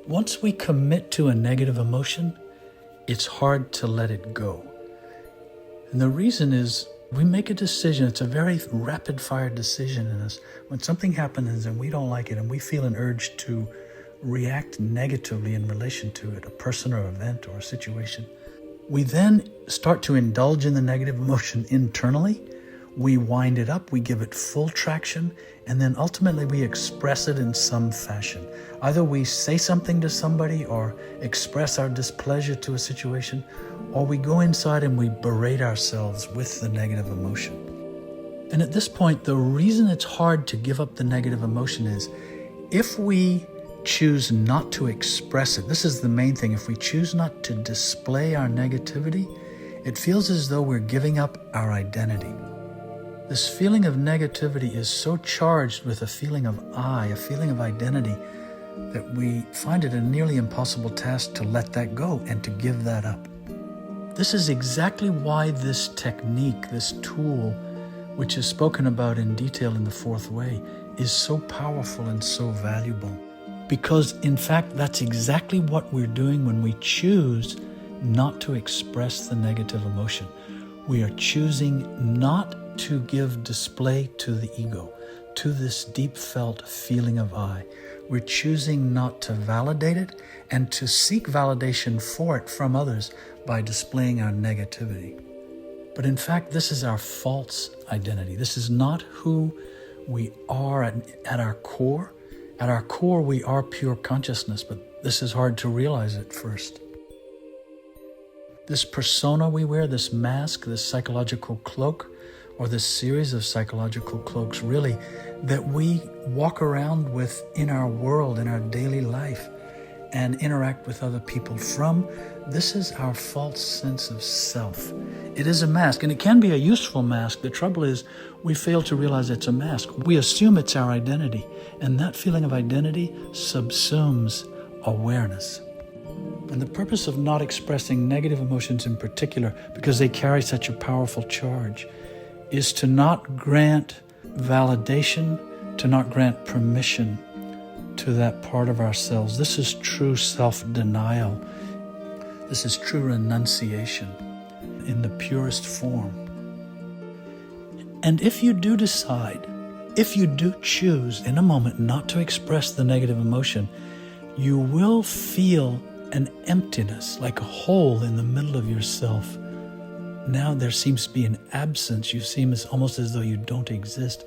Once we commit to a negative emotion, it's hard to let it go. And the reason is we make a decision. It's a very rapid-fire decision in us. When something happens and we don't like it and we feel an urge to react negatively in relation to it, a person or event or a situation, we then start to indulge in the negative emotion internally. We wind it up, we give it full traction, and then ultimately we express it in some fashion. Either we say something to somebody or express our displeasure to a situation, or we go inside and we berate ourselves with the negative emotion. And at this point, the reason it's hard to give up the negative emotion is if we choose not to express it. This is the main thing. If we choose not to display our negativity, it feels as though we're giving up our identity. This feeling of negativity is so charged with a feeling of I, a feeling of identity, that we find it a nearly impossible task to let that go and to give that up. This is exactly why this technique, this tool, which is spoken about in detail in the Fourth Way, is so powerful and so valuable. Because in fact, that's exactly what we're doing when we choose not to express the negative emotion. We are choosing not to give display to the ego, to this deep felt feeling of I. We're choosing not to validate it and to seek validation for it from others by displaying our negativity. But in fact, this is our false identity. This is not who we are at our core. At our core, we are pure consciousness, but this is hard to realize at first. This persona we wear, this mask, this psychological cloak, or this series of psychological cloaks, really, that we walk around with in our world, in our daily life, and interact with other people from, this is our false sense of self. It is a mask, and it can be a useful mask. The trouble is we fail to realize it's a mask. We assume it's our identity, and that feeling of identity subsumes awareness. And the purpose of not expressing negative emotions in particular, because they carry such a powerful charge, is to not grant validation, to not grant permission to that part of ourselves. This is true self-denial. This is true renunciation in the purest form. And if you do decide, if you do choose in a moment not to express the negative emotion, you will feel an emptiness, like a hole in the middle of yourself. Now there seems to be an absence. You seem almost as though you don't exist.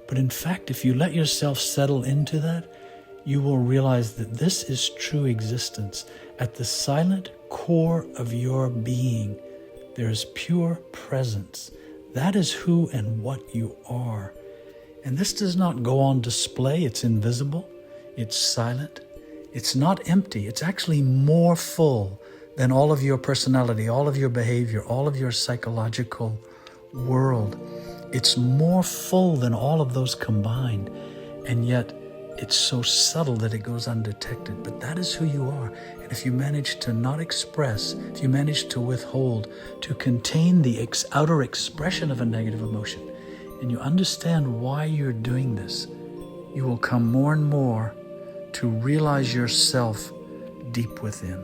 But in fact, if you let yourself settle into that, you will realize that this is true existence. At the silent core of your being, there is pure presence. That is who and what you are. And this does not go on display. It's invisible. It's silent. It's not empty. It's actually more full than all of your personality, all of your behavior, all of your psychological world. It's more full than all of those combined. And yet, it's so subtle that it goes undetected. But that is who you are. And if you manage to not express, if you manage to withhold, to contain the outer expression of a negative emotion, and you understand why you're doing this, you will come more and more to realize yourself deep within.